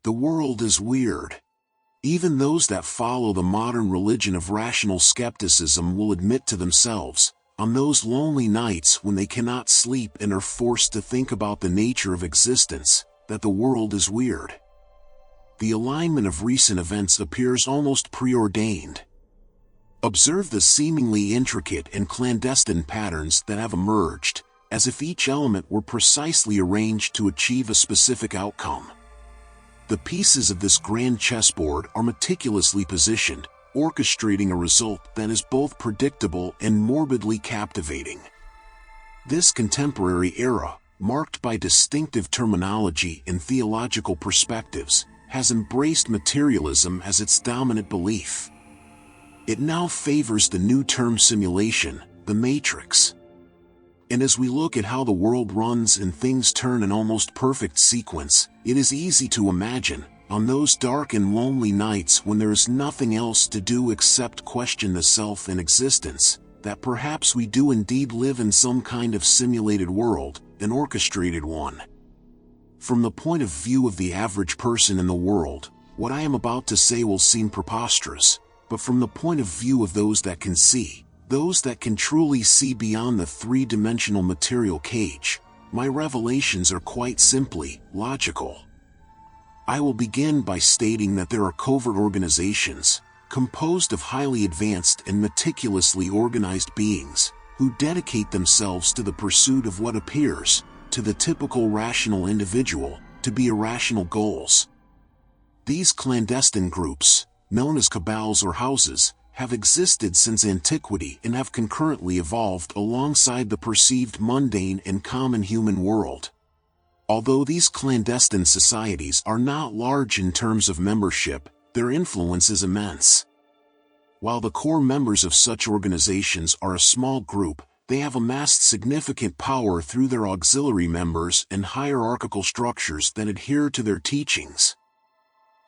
The world is weird. Even those that follow the modern religion of rational skepticism will admit to themselves, on those lonely nights when they cannot sleep and are forced to think about the nature of existence, that the world is weird. The alignment of recent events appears almost preordained. Observe the seemingly intricate and clandestine patterns that have emerged, as if each element were precisely arranged to achieve a specific outcome. The pieces of this grand chessboard are meticulously positioned, orchestrating a result that is both predictable and morbidly captivating. This contemporary era, marked by distinctive terminology and theological perspectives, has embraced materialism as its dominant belief. It now favors the new term simulation, the Matrix. And as we look at how the world runs and things turn in almost perfect sequence, it is easy to imagine, on those dark and lonely nights when there is nothing else to do except question the self and existence, that perhaps we do indeed live in some kind of simulated world, an orchestrated one. From the point of view of the average person in the world, what I am about to say will seem preposterous, but from the point of view of those that can see, those that can truly see beyond the three-dimensional material cage, my revelations are quite simply logical. I will begin by stating that there are covert organizations, composed of highly advanced and meticulously organized beings, who dedicate themselves to the pursuit of what appears, to the typical rational individual, to be irrational goals. These clandestine groups, known as cabals or houses, have existed since antiquity and have concurrently evolved alongside the perceived mundane and common human world. Although these clandestine societies are not large in terms of membership, their influence is immense. While the core members of such organizations are a small group, they have amassed significant power through their auxiliary members and hierarchical structures that adhere to their teachings.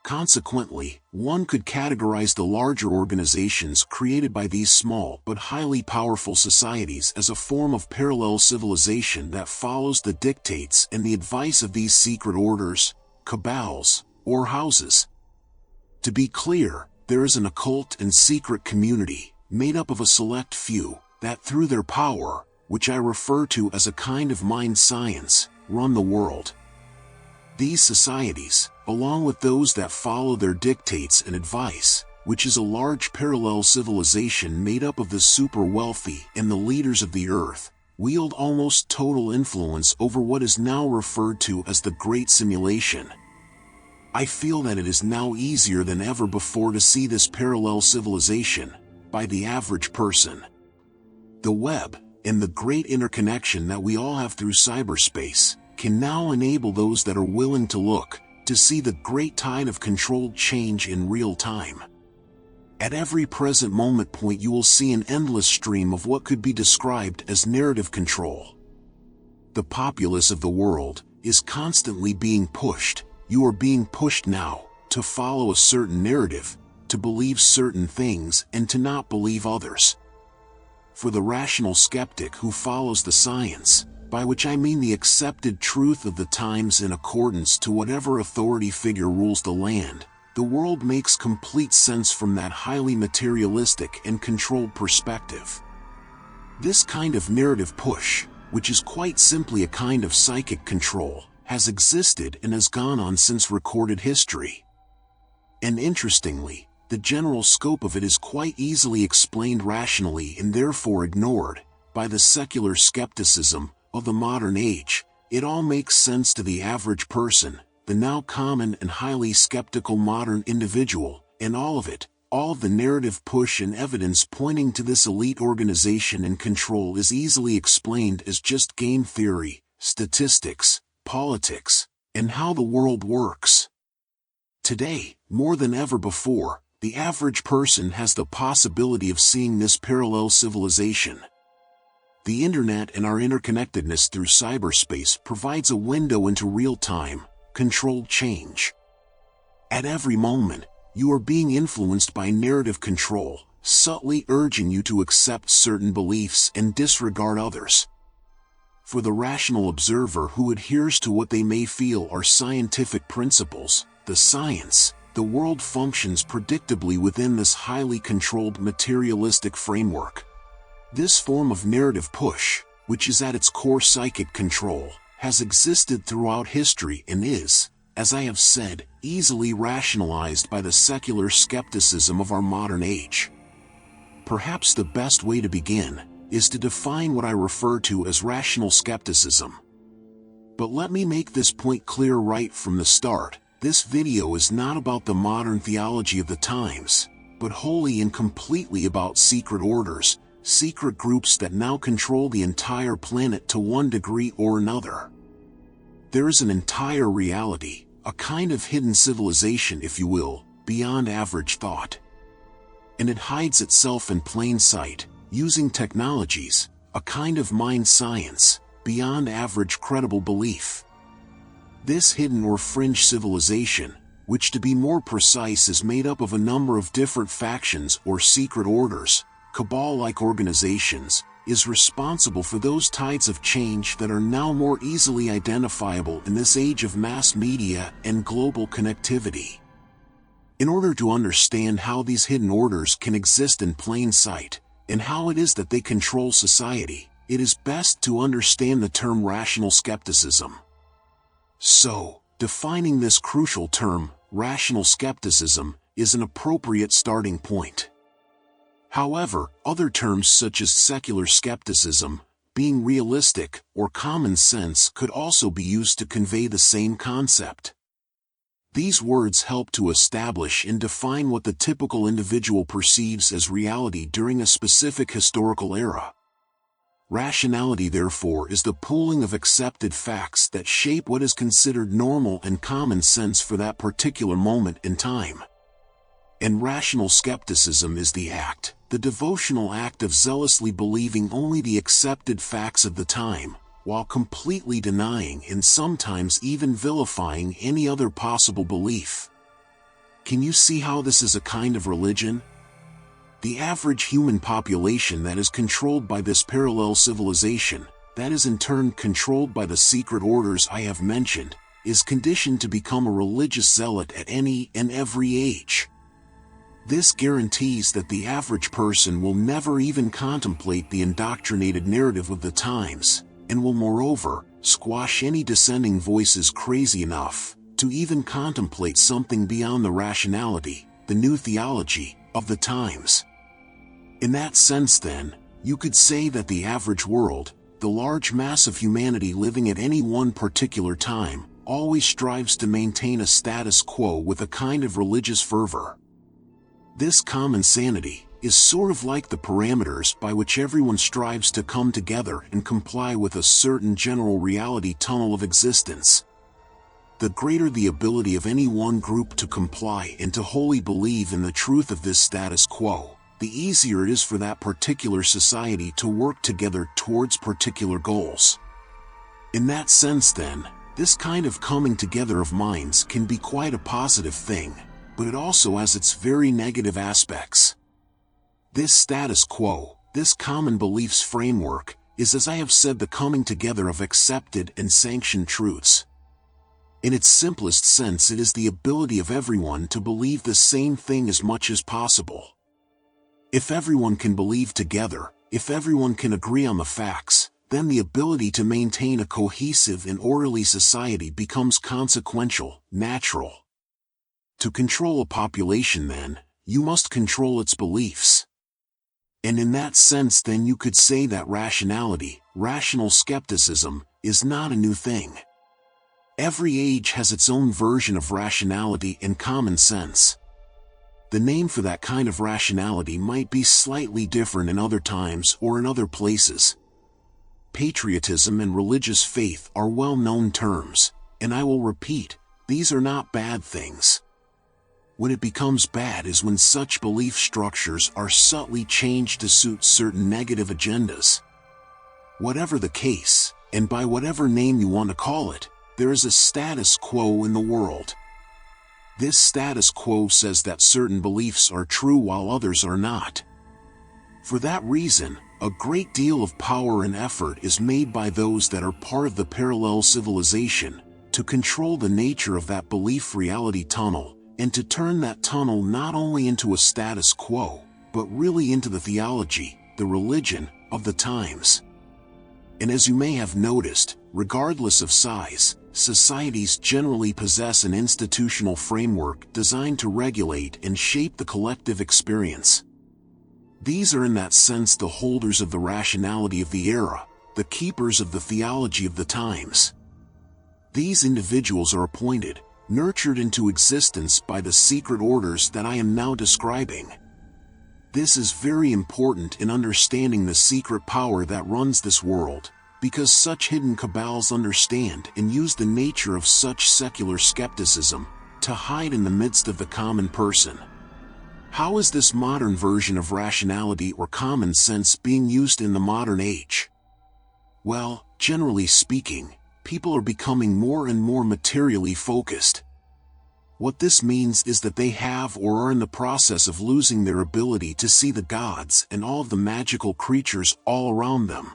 Consequently, one could categorize the larger organizations created by these small but highly powerful societies as a form of parallel civilization that follows the dictates and the advice of these secret orders, cabals, or houses. To be clear, there is an occult and secret community, made up of a select few, that through their power, which I refer to as a kind of mind science, run the world. These societies, along with those that follow their dictates and advice, which is a large parallel civilization made up of the super wealthy and the leaders of the earth, wield almost total influence over what is now referred to as the Great Simulation. I feel that it is now easier than ever before to see this parallel civilization, by the average person. The web, and the great interconnection that we all have through cyberspace, can now enable those that are willing to look, to see the great tide of controlled change in real time. At every present moment point you will see an endless stream of what could be described as narrative control. The populace of the world is constantly being pushed, you are being pushed now, to follow a certain narrative, to believe certain things and to not believe others. For the rational skeptic who follows the science, by which I mean the accepted truth of the times in accordance to whatever authority figure rules the land, the world makes complete sense from that highly materialistic and controlled perspective. This kind of narrative push, which is quite simply a kind of psychic control, has existed and has gone on since recorded history. And interestingly, the general scope of it is quite easily explained rationally and therefore ignored by the secular skepticism of the modern age. It all makes sense to the average person, the now common and highly skeptical modern individual, and all of it, all of the narrative push and evidence pointing to this elite organization and control is easily explained as just game theory, statistics, politics, and how the world works. Today, more than ever before, the average person has the possibility of seeing this parallel civilization. The internet and our interconnectedness through cyberspace provides a window into real-time, controlled change. At every moment, you are being influenced by narrative control, subtly urging you to accept certain beliefs and disregard others. For the rational observer who adheres to what they may feel are scientific principles, the science, the world functions predictably within this highly controlled materialistic framework. This form of narrative push, which is at its core psychic control, has existed throughout history and is, as I have said, easily rationalized by the secular skepticism of our modern age. Perhaps the best way to begin is to define what I refer to as rational skepticism. But let me make this point clear right from the start. This video is not about the modern theology of the times, but wholly and completely about secret orders, secret groups that now control the entire planet to one degree or another. There is an entire reality, a kind of hidden civilization, if you will, beyond average thought. And it hides itself in plain sight, using technologies, a kind of mind science, beyond average credible belief. This hidden or fringe civilization, which to be more precise is made up of a number of different factions or secret orders, cabal-like organizations, is responsible for those tides of change that are now more easily identifiable in this age of mass media and global connectivity. In order to understand how these hidden orders can exist in plain sight, and how it is that they control society, it is best to understand the term rational skepticism. So, defining this crucial term, rational skepticism, is an appropriate starting point. However, other terms such as secular skepticism, being realistic, or common sense could also be used to convey the same concept. These words help to establish and define what the typical individual perceives as reality during a specific historical era. Rationality, therefore, is the pooling of accepted facts that shape what is considered normal and common sense for that particular moment in time. And rational skepticism is the act, the devotional act of zealously believing only the accepted facts of the time, while completely denying and sometimes even vilifying any other possible belief. Can you see how this is a kind of religion? The average human population that is controlled by this parallel civilization, that is in turn controlled by the secret orders I have mentioned, is conditioned to become a religious zealot at any and every age. This guarantees that the average person will never even contemplate the indoctrinated narrative of the times, and will moreover squash any dissenting voices crazy enough to even contemplate something beyond the rationality, the new theology, of the times. In that sense then, you could say that the average world, the large mass of humanity living at any one particular time, always strives to maintain a status quo with a kind of religious fervor. This common sanity is sort of like the parameters by which everyone strives to come together and comply with a certain general reality tunnel of existence. The greater the ability of any one group to comply and to wholly believe in the truth of this status quo, the easier it is for that particular society to work together towards particular goals. In that sense then, this kind of coming together of minds can be quite a positive thing, but it also has its very negative aspects. This status quo, this common beliefs framework, is, as I have said, the coming together of accepted and sanctioned truths. In its simplest sense, it is the ability of everyone to believe the same thing as much as possible. If everyone can believe together, if everyone can agree on the facts, then the ability to maintain a cohesive and orderly society becomes consequential, natural. To control a population then, you must control its beliefs. And in that sense then you could say that rationality, rational skepticism, is not a new thing. Every age has its own version of rationality and common sense. The name for that kind of rationality might be slightly different in other times or in other places. Patriotism and religious faith are well-known terms, and I will repeat, these are not bad things. When it becomes bad is when such belief structures are subtly changed to suit certain negative agendas. Whatever the case, and by whatever name you want to call it, there is a status quo in the world. This status quo says that certain beliefs are true while others are not. For that reason, a great deal of power and effort is made by those that are part of the parallel civilization, to control the nature of that belief reality tunnel, and to turn that tunnel not only into a status quo, but really into the theology, the religion, of the times. And as you may have noticed, regardless of size, societies generally possess an institutional framework designed to regulate and shape the collective experience. These are in that sense the holders of the rationality of the era, the keepers of the theology of the times. These individuals are appointed, nurtured into existence by the secret orders that I am now describing. This is very important in understanding the secret power that runs this world, because such hidden cabals understand and use the nature of such secular skepticism to hide in the midst of the common person. How is this modern version of rationality or common sense being used in the modern age? Well, generally speaking, people are becoming more and more materially focused. What this means is that they have or are in the process of losing their ability to see the gods and all of the magical creatures all around them.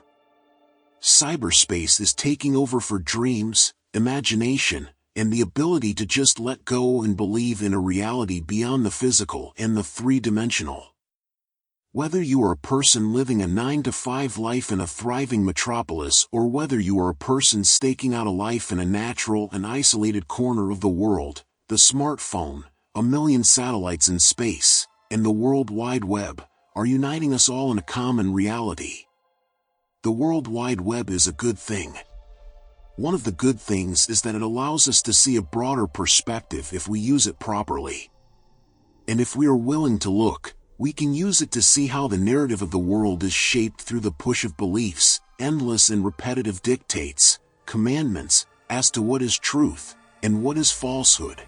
Cyberspace is taking over for dreams, imagination, and the ability to just let go and believe in a reality beyond the physical and the three-dimensional. Whether you are a person living a 9-to-5 life in a thriving metropolis or whether you are a person staking out a life in a natural and isolated corner of the world, the smartphone, a million satellites in space, and the World Wide Web are uniting us all in a common reality. The World Wide Web is a good thing. One of the good things is that it allows us to see a broader perspective if we use it properly. And if we are willing to look, we can use it to see how the narrative of the world is shaped through the push of beliefs, endless and repetitive dictates, commandments, as to what is truth and what is falsehood.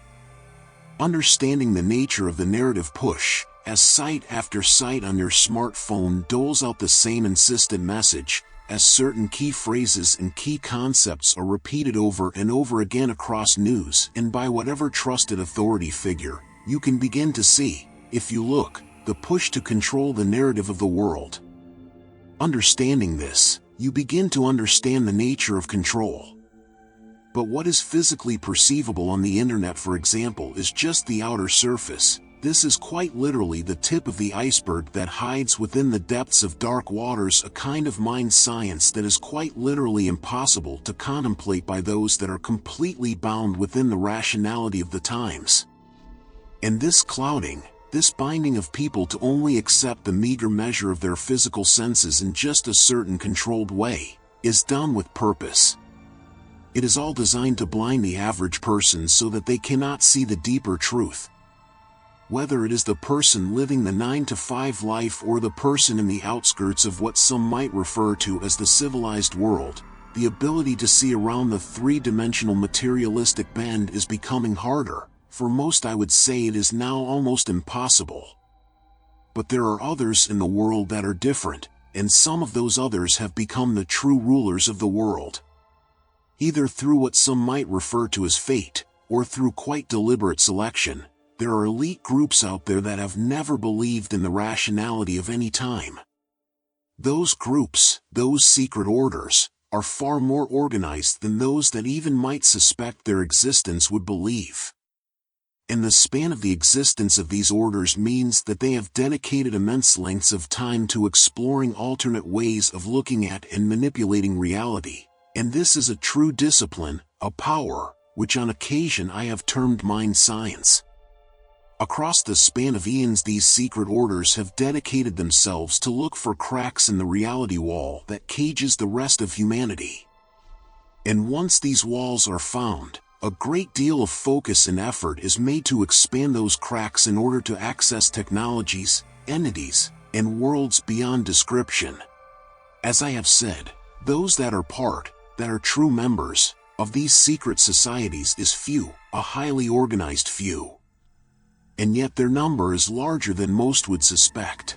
Understanding the nature of the narrative push, as site after site on your smartphone doles out the same insistent message, as certain key phrases and key concepts are repeated over and over again across news and by whatever trusted authority figure, you can begin to see, if you look, the push to control the narrative of the world. Understanding this, you begin to understand the nature of control. But what is physically perceivable on the internet, for example, is just the outer surface. This is quite literally the tip of the iceberg that hides within the depths of dark waters a kind of mind science that is quite literally impossible to contemplate by those that are completely bound within the rationality of the times. And this clouding, this binding of people to only accept the meager measure of their physical senses in just a certain controlled way, is done with purpose. It is all designed to blind the average person so that they cannot see the deeper truth. Whether it is the person living the 9-to-5 life or the person in the outskirts of what some might refer to as the civilized world, the ability to see around the three-dimensional materialistic bend is becoming harder. For most, I would say it is now almost impossible. But there are others in the world that are different, and some of those others have become the true rulers of the world. Either through what some might refer to as fate, or through quite deliberate selection, there are elite groups out there that have never believed in the rationality of any time. Those groups, those secret orders, are far more organized than those that even might suspect their existence would believe. And the span of the existence of these orders means that they have dedicated immense lengths of time to exploring alternate ways of looking at and manipulating reality. And this is a true discipline, a power, which on occasion I have termed mind science. Across the span of eons, these secret orders have dedicated themselves to look for cracks in the reality wall that cages the rest of humanity. And once these walls are found, a great deal of focus and effort is made to expand those cracks in order to access technologies, entities, and worlds beyond description. As I have said, those that are true members of these secret societies is few, a highly organized few. And yet their number is larger than most would suspect.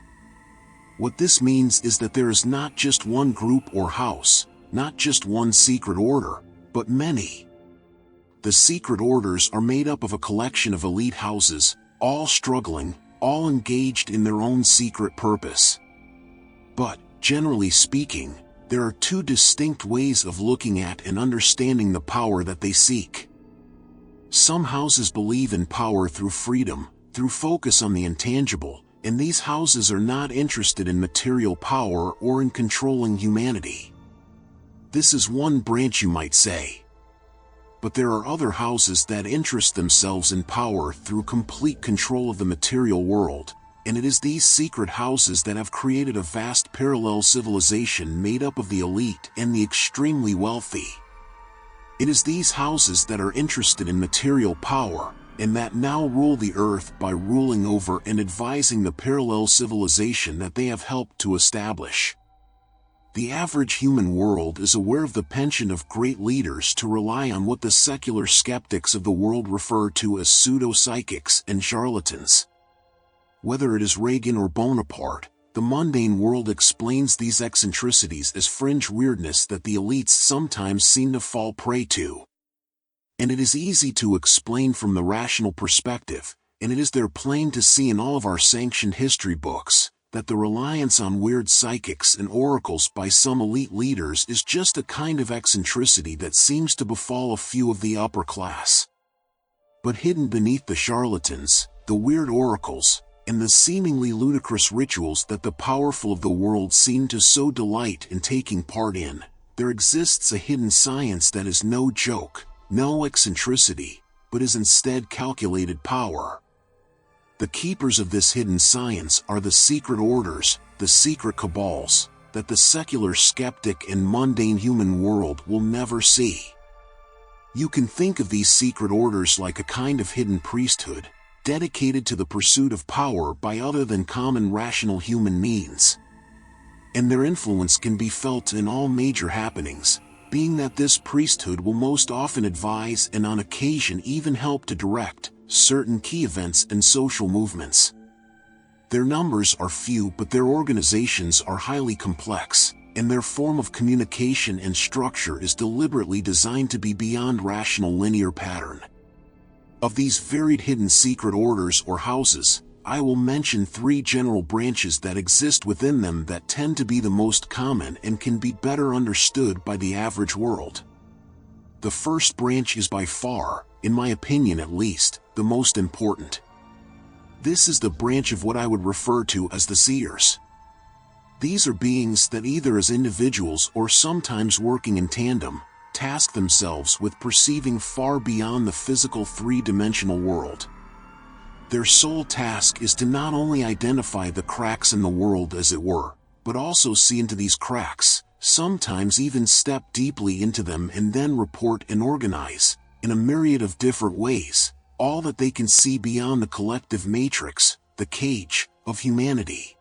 What this means is that there is not just one group or house, not just one secret order, but many. The secret orders are made up of a collection of elite houses, all struggling, all engaged in their own secret purpose. But, generally speaking, There are two distinct ways of looking at and understanding the power that they seek. Some houses believe in power through freedom, through focus on the intangible, and these houses are not interested in material power or in controlling humanity. This is one branch, you might say. But there are other houses that interest themselves in power through complete control of the material world, and it is these secret houses that have created a vast parallel civilization made up of the elite and the extremely wealthy. It is these houses that are interested in material power, and that now rule the earth by ruling over and advising the parallel civilization that they have helped to establish. The average human world is aware of the penchant of great leaders to rely on what the secular skeptics of the world refer to as pseudo-psychics and charlatans. Whether it is Reagan or Bonaparte, the mundane world explains these eccentricities as fringe weirdness that the elites sometimes seem to fall prey to. And it is easy to explain from the rational perspective, and it is there plain to see in all of our sanctioned history books, that the reliance on weird psychics and oracles by some elite leaders is just a kind of eccentricity that seems to befall a few of the upper class. But hidden beneath the charlatans, the weird oracles, and the seemingly ludicrous rituals that the powerful of the world seem to so delight in taking part in, there exists a hidden science that is no joke, no eccentricity, but is instead calculated power. The keepers of this hidden science are the secret orders, the secret cabals, that the secular skeptic and mundane human world will never see. You can think of these secret orders like a kind of hidden priesthood, dedicated to the pursuit of power by other than common rational human means. And their influence can be felt in all major happenings, being that this priesthood will most often advise and on occasion even help to direct certain key events and social movements. Their numbers are few, but their organizations are highly complex, and their form of communication and structure is deliberately designed to be beyond rational linear pattern. Of these varied hidden secret orders or houses, I will mention three general branches that exist within them that tend to be the most common and can be better understood by the average world. The first branch is by far, in my opinion at least, the most important. This is the branch of what I would refer to as the Seers. These are beings that either as individuals or sometimes working in tandem, task themselves with perceiving far beyond the physical three-dimensional world. Their sole task is to not only identify the cracks in the world as it were, but also see into these cracks, sometimes even step deeply into them and then report and organize, in a myriad of different ways, all that they can see beyond the collective matrix, the cage, of humanity.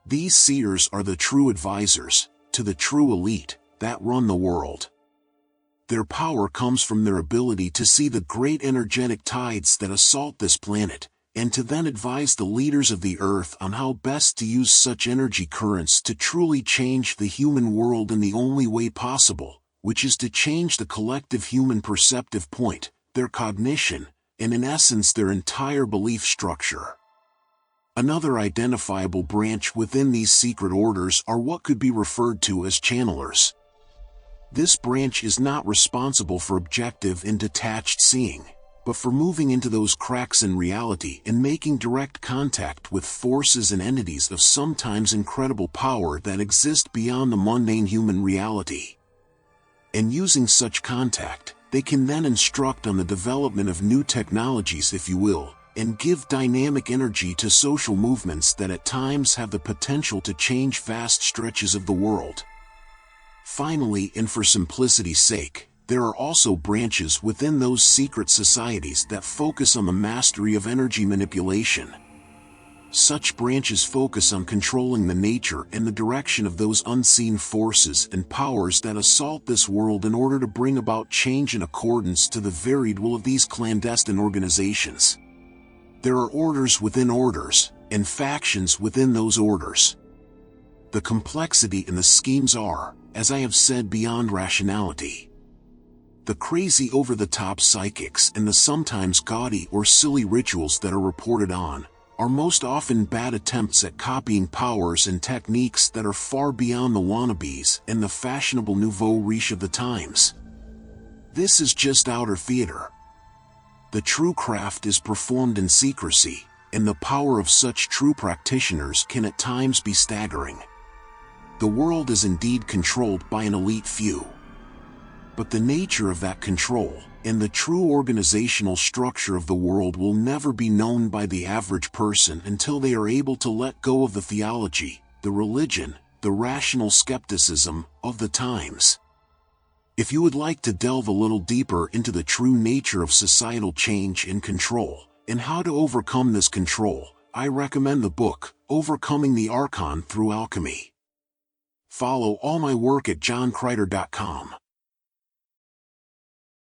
These seers are the true advisors, to the true elite, that run the world. Their power comes from their ability to see the great energetic tides that assault this planet, and to then advise the leaders of the earth on how best to use such energy currents to truly change the human world in the only way possible, which is to change the collective human perceptive point, their cognition, and in essence their entire belief structure. Another identifiable branch within these secret orders are what could be referred to as channelers. This branch is not responsible for objective and detached seeing, but for moving into those cracks in reality and making direct contact with forces and entities of sometimes incredible power that exist beyond the mundane human reality. And using such contact, they can then instruct on the development of new technologies, if you will, and give dynamic energy to social movements that at times have the potential to change vast stretches of the world. Finally, and for simplicity's sake, there are also branches within those secret societies that focus on the mastery of energy manipulation. Such branches focus on controlling the nature and the direction of those unseen forces and powers that assault this world in order to bring about change in accordance to the varied will of these clandestine organizations. There are orders within orders, and factions within those orders. The complexity in the schemes are, as I have said, beyond rationality. The crazy over-the-top psychics and the sometimes gaudy or silly rituals that are reported on, are most often bad attempts at copying powers and techniques that are far beyond the wannabes and the fashionable nouveau riche of the times. This is just outer theater. The true craft is performed in secrecy, and the power of such true practitioners can at times be staggering. The world is indeed controlled by an elite few. But the nature of that control, and the true organizational structure of the world will never be known by the average person until they are able to let go of the theology, the religion, the rational skepticism of the times. If you would like to delve a little deeper into the true nature of societal change and control, and how to overcome this control, I recommend the book, Overcoming the Archon Through Alchemy. Follow all my work at johnkreiter.com.